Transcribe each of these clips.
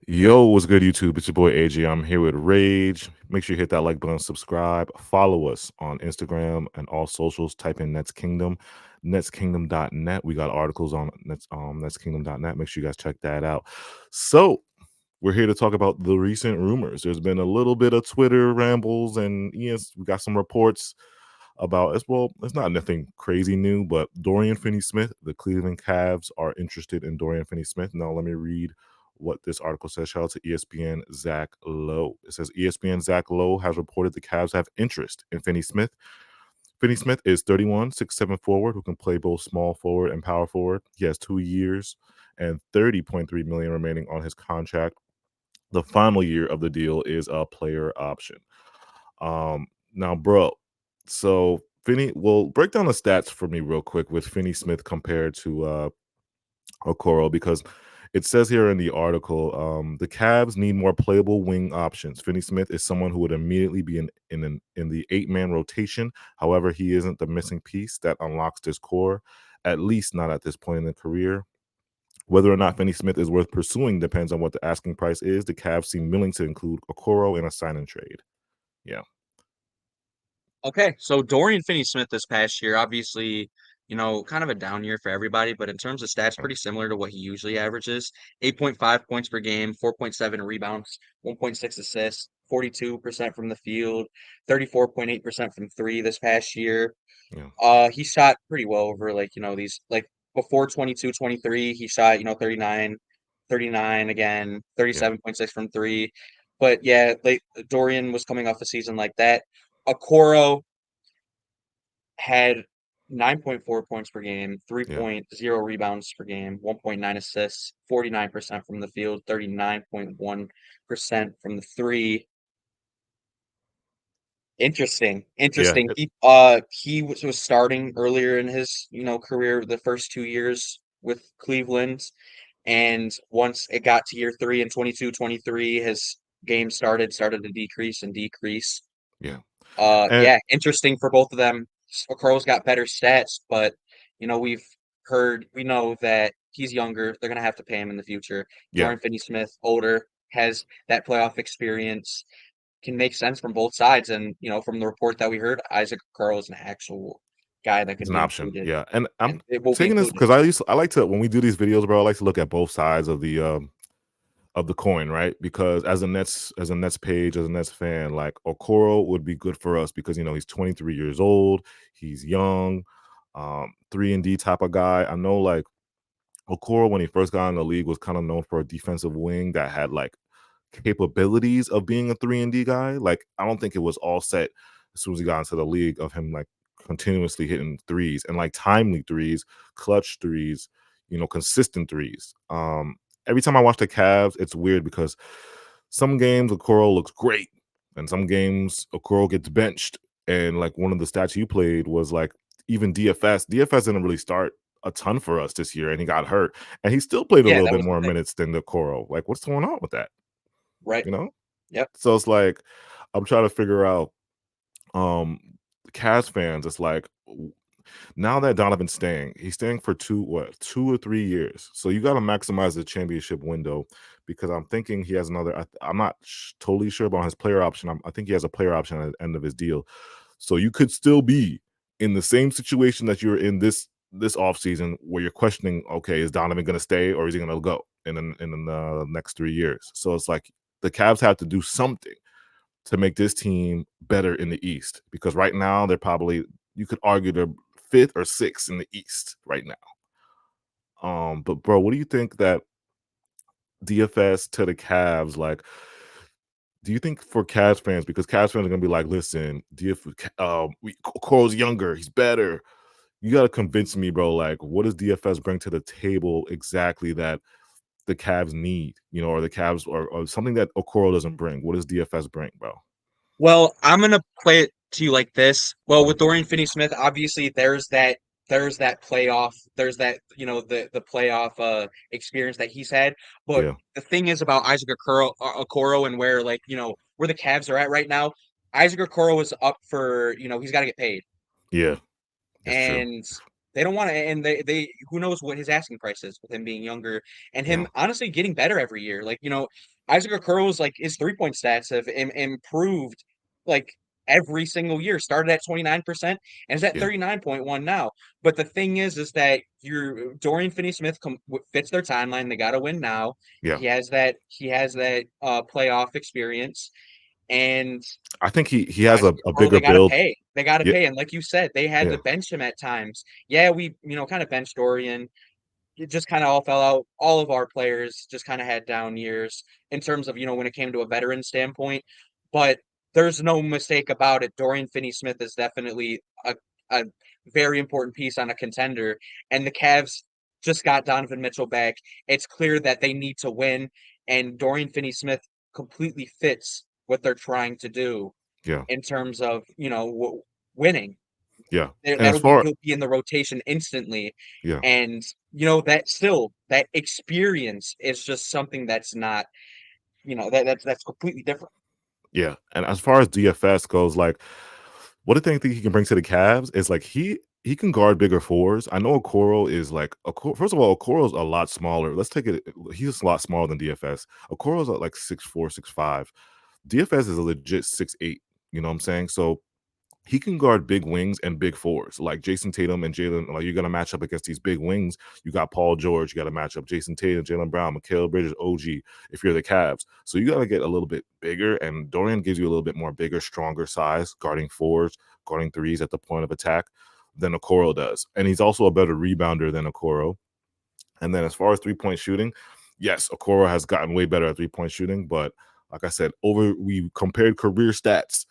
Yo, what's good, YouTube? It's your boy AJ. I'm here with Rage. Make sure you hit that like button, subscribe, follow us on Instagram and all socials. Type in Nets Kingdom, netskingdom.net. We got articles on netskingdom.net. Make sure you guys check that out. So, we're here to talk about the recent rumors. There's been a little bit of Twitter rambles, and yes, we got some reports about as well. It's not nothing crazy new, but Dorian Finney-Smith, the Cleveland Cavs are interested in Dorian Finney-Smith. Now, let me read what this article says. Shout out to ESPN Zach Lowe. It says ESPN Zach Lowe has reported the Cavs have interest in Finney-Smith. Finney-Smith is 31, 6'7" forward who can play both small forward and power forward. He has 2 years and $30.3 million remaining on his contract. The final year of the deal is a player option. Now, bro, so Finney, well, break down the stats for me real quick with Finney-Smith compared to Okoro, because it says here in the article, the Cavs need more playable wing options. Finney-Smith is someone who would immediately be in the 8-man rotation. However, he isn't the missing piece that unlocks this core, at least not at this point in the career. Whether or not Finney-Smith is worth pursuing depends on what the asking price is. The Cavs seem willing to include Okoro in a sign and trade. Yeah. Okay, so Dorian Finney-Smith this past year, obviously, kind of a down year for everybody, but in terms of stats, pretty similar to what he usually averages. 8.5 points per game, 4.7 rebounds, 1.6 assists, 42% from the field, 34.8% from three this past year. Yeah. He shot pretty well over these before 22, 23, he shot, 39 again, Yeah. 37.6 from three. But yeah, like Dorian was coming off a season like that. Okoro had 9.4 points per game, Yeah. 3.0 rebounds per game, 1.9 assists, 49% from the field, 39.1% from the three. Interesting. Yeah. Interesting. He was starting earlier in his, career the first 2 years with Cleveland. And once it got to year three in 22, 23, his game started to decrease and decrease. Yeah. And Yeah, interesting for both of them. Okoro's got better stats, but we know that he's younger. They're gonna have to pay him in the future. yeah. Dorian Finney-Smith, older, has that playoff experience, can make sense from both sides. And from the report that we heard, Isaac Okoro is an actual guy that It's could an be option. included, Yeah. And I'm and it will be taking this included. because I like to, when we do these videos, bro, I like to look at both sides of the coin, right? Because as a Nets page, as a Nets fan, like Okoro would be good for us because he's 23 years old, he's young, 3 and D type of guy. I know like Okoro, when he first got in the league, was kind of known for a defensive wing that had like capabilities of being a 3 and D guy. Like, I don't think it was all set as soon as he got into the league of him like continuously hitting threes and like timely threes, clutch threes, consistent threes. Every time I watch the Cavs, it's weird because some games Okoro looks great, and some games Okoro gets benched. And like one of the stats you played was like even DFS didn't really start a ton for us this year, and he got hurt, and he still played a Yeah, little that bit was the more thing. minutes than the Okoro. Like, what's going on with that? Right. You know? Yep. So it's like I'm trying to figure out um Cavs fans, it's like now that Donovan's staying, he's staying for 2 or 3 years. So you got to maximize the championship window because I'm thinking he has another. I'm not totally sure about his player option. I think he has a player option at the end of his deal. So you could still be in the same situation that you're in this offseason where you're questioning, okay, is Donovan going to stay or is he going to go in the next 3 years? So it's like the Cavs have to do something to make this team better in the East because right now they're probably, you could argue, they're fifth or sixth in the East right now. But bro, what do you think that DFS to the Cavs, like, do you think for Cavs fans, because Cavs fans are gonna be like, listen, Cole's younger, he's better. You gotta convince me, bro. Like, what does DFS bring to the table exactly that the Cavs need, or the Cavs or something that Okoro doesn't bring? What does DFS bring, bro? Well, I'm gonna play it to you like this. Well, Mhm. with Dorian Finney-Smith, obviously there's that playoff, there's that, the playoff experience that he's had. But Yeah, the thing is about Isaac Okoro and where where the Cavs are at right now, Isaac Okoro is up for, he's got to get paid. yeah, that's true. And they don't want to, and they who knows what his asking price is with him being younger and him Yeah, honestly getting better every year. Isaac Okoro's like his 3-point stats have improved like every single year. Started at 29% and is at Yeah, 39.1 now. But the thing is that your Dorian Finney-Smith fits their timeline. They got to win now. yeah. He has that playoff experience, and I think he has Isaac a Okoro, bigger they got to build. pay. They got to Yeah, pay, and like you said, they had to yeah, bench him at times. Yeah, we kind of benched Dorian. It just kind of all fell out. All of our players just kind of had down years in terms of, when it came to a veteran standpoint. But there's no mistake about it. Dorian Finney-Smith is definitely a very important piece on a contender. And the Cavs just got Donovan Mitchell back. It's clear that they need to win. And Dorian Finney-Smith completely fits what they're trying to do yeah, in terms of, winning. yeah. And as That'll be far he'll be in the rotation instantly, yeah, and that experience is just something that's not that's completely different. yeah. And as far as DFS goes, like what I think he can bring to the Cavs is like he can guard bigger fours. I know Okoro is like first of all, Okoro's a lot smaller. Let's take it. He's a lot smaller than DFS. Okoro's like 6'4", 6'5". DFS is a legit 6'8". You know what I'm saying? So he can guard big wings and big fours like Jason Tatum and Jalen. Like you're gonna match up against these big wings. You got Paul George. You got to match up Jason Tatum, Jalen Brown, Mikal Bridges, OG. If you're the Cavs, so you got to get a little bit bigger. And Dorian gives you a little bit more bigger, stronger size, guarding fours, guarding threes at the point of attack than Okoro does. And he's also a better rebounder than Okoro. And then as far as 3-point shooting, yes, Okoro has gotten way better at 3-point shooting. But like I said, we compared career stats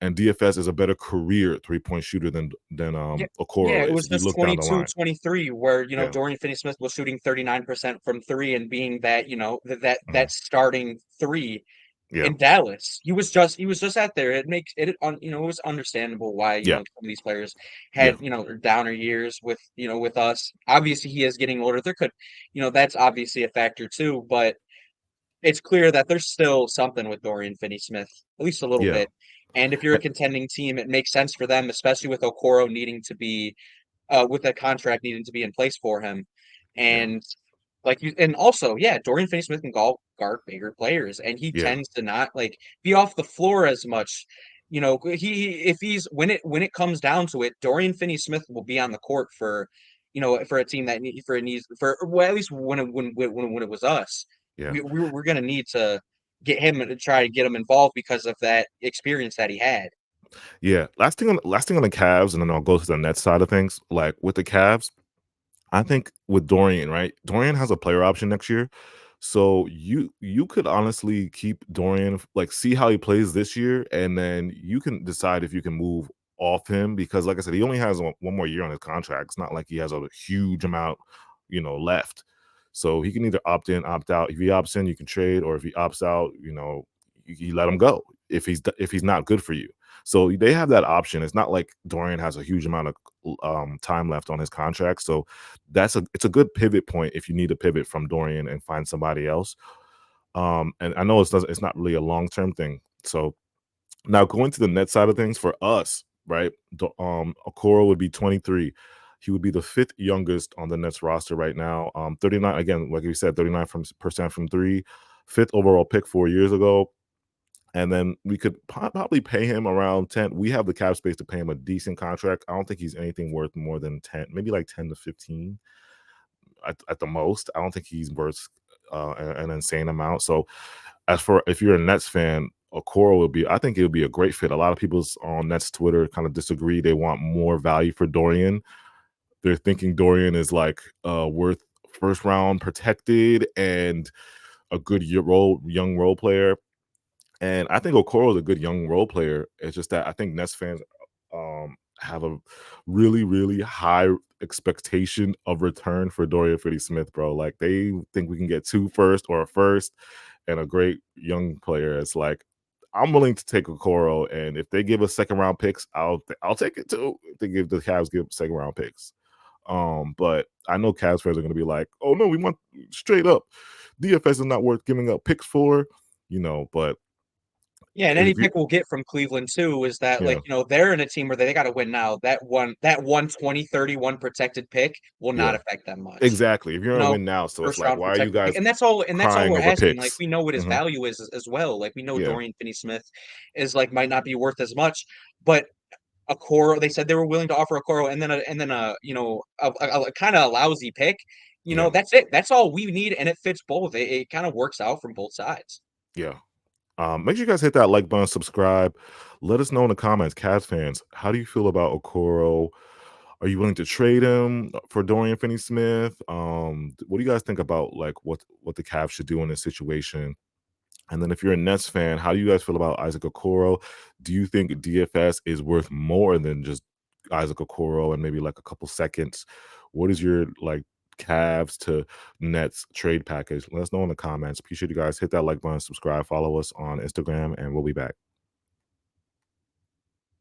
and DFS is a better career 3-point shooter than Yeah, yeah, Okoro it is was if you just look down the line. 22-23 where, Yeah. Dorian Finney-Smith was shooting 39% from three and being that, Mhm. that starting three Yeah. in Dallas. He was just out there. It makes it on it was understandable why, Yeah. some of these players Yeah. had, downer years with, with us. Obviously he is getting older. There could, that's obviously a factor too, but it's clear that there's still something with Dorian Finney-Smith, at least a little Yeah. bit. And if you're a Eh, contending team, it makes sense for them, especially with Okoro needing to be with a contract needing to be in place for him. Yeah. And and also, yeah, Dorian Finney-Smith can guard bigger players, and he Yeah. tends to not be off the floor as much. If he's when it comes down to it, Dorian Finney-Smith will be on the court for, for a team that for it needs for well at least when it was us, Yeah. we're gonna need to get him to try to get him involved because of that experience that he had. Yeah. Last thing on the Cavs, and then I'll go to the Nets side of things. Like with the Cavs, I think with Dorian, right? Dorian has a player option next year. So you could honestly keep Dorian, like see how he plays this year, and then you can decide if you can move off him because, like I said, he only has one more year on his contract. It's not like he has a huge amount, left. So he can either opt in, opt out. If he opts in, you can trade, or if he opts out, you let him go if he's not good for you. So they have that option. It's not like Dorian has a huge amount of time left on his contract. So it's a good pivot point if you need to pivot from Dorian and find somebody else. And I know it's not really a long-term thing. So now going to the net side of things for us, right? Okoro would be 23. He would be the fifth youngest on the Nets roster right now. 39 again, like you said, 39% from three, fifth overall pick 4 years ago. And then we could probably pay him around 10. We have the cap space to pay him a decent contract. I don't think he's anything worth more than 10, maybe like 10 to 15 at the most. I don't think he's worth an insane amount. So as for if you're a Nets fan, Okoro would be, I think it would be a great fit. A lot of people on Nets Twitter kind of disagree. They want more value for Dorian. They're thinking Dorian is like worth first round protected and a good young role player. And I think Okoro is a good young role player. It's just that I think Nets fans have a really, really high expectation of return for Dorian Finney-Smith, bro. Like they think we can get two first or a first and a great young player. It's like I'm willing to take Okoro, and if they give us second round picks, I'll take it too. If they give the Cavs give second round picks. But I know Cavs fans are going to be like, "Oh no, we want straight up DFS is not worth giving up picks for," But Yeah, and any If you pick we'll get from Cleveland too is that like, yeah, they're in a team where they got to win now. That one 2031 protected pick will not yeah, affect them much. exactly. If you're You gonna know, win now, so it's first like, round why are you protected pick. guys And that's all crying we're over asking. Like picks? we know what his Mhm. value is as well. Like we know Yeah, Dorian Finney-Smith is like might not be worth as much, but a Coro, they said they were willing to offer a Coro and then a kind of a lousy pick. yeah, That's it. That's all we need, and it fits both. It kind of works out from both sides. yeah. Make sure you guys hit that like button, subscribe. Let us know in the comments, Cavs fans, how do you feel about Okoro? Are you willing to trade him for Dorian Finney-Smith? What do you guys think about like what the Cavs should do in this situation? And then if you're a Nets fan, how do you guys feel about Isaac Okoro? Do you think DFS is worth more than just Isaac Okoro and maybe like a couple seconds? What is your like Cavs to Nets trade package? Let us know in the comments. Appreciate you guys. Hit that like button, subscribe, follow us on Instagram, and we'll be back.